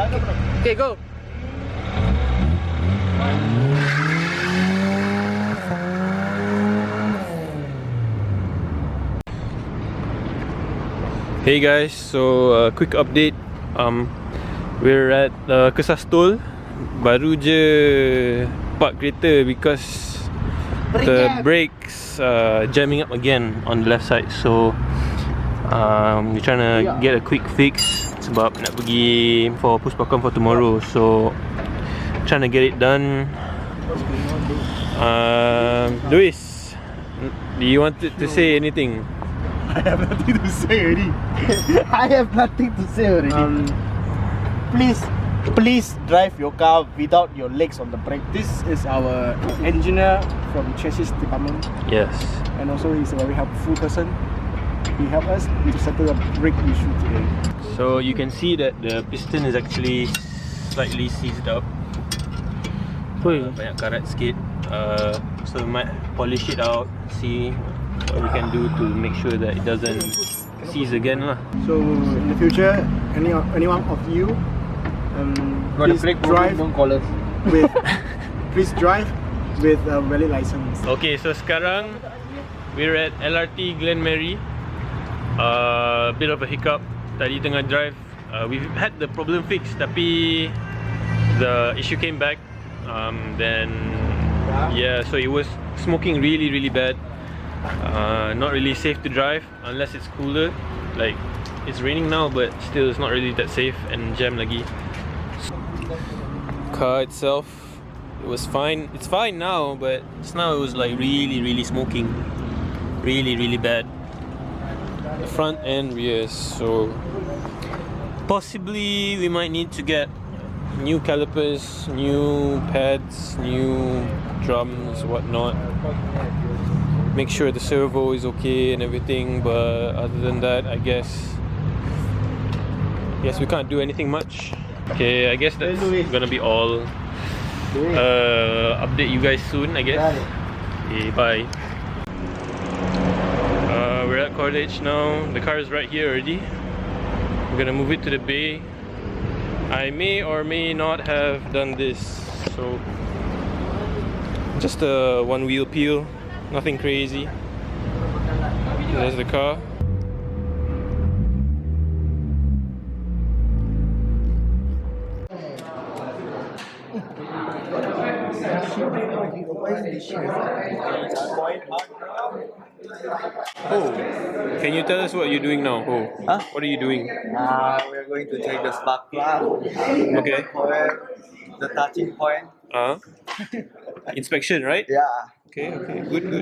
Okay, go. Hey guys, so quick update. We're at Kesastol. Baru je park kereta because the brakes jamming up again on the left side. So we're trying to get a quick fix sebab nak pergi for Puspakom for tomorrow. So trying to get it done. Luis, do you want to say anything? I have nothing to say already. I have nothing to say already. Please drive your car without your legs on the brake. This is our engineer from chassis department. Yes. And also he's a very helpful person. He helped us to settle the brake issue today. So you can see that the piston is actually slightly seized up. Banyak karat sikit. So we might polish it out, see what we can do to make sure that it doesn't seize again lah. So in the future, anyone of you, please drive with please drive with a valid license. Okay, so sekarang we're at LRT Glen Mary. Bit of a hiccup. Tadi tengah drive, we've had the problem fixed, tapi the issue came back. Then yeah, so it was smoking really bad. Not really safe to drive unless it's cooler. Like it's raining now, but still it's not really that safe and jam lagi. Car itself, it was fine. It's fine now, but just now it was like really smoking, really bad. The front and rears. So possibly we might need to get new calipers, new pads, new drums, whatnot. Make sure the servo is okay and everything, but other than that, I guess we can't do anything much. Okay, I guess that's gonna be all. Update you guys soon, I guess. Okay, bye. We're at college now. The car is right here already. We're gonna move it to the bay. I may or may not have done this, so just a one wheel peel. Nothing crazy. There's the car. Oh, can you tell us what you're doing now? Oh, Huh? What are you doing? We're going to check the spark plug. Okay. The touching point. Inspection, right? Yeah. Okay, good.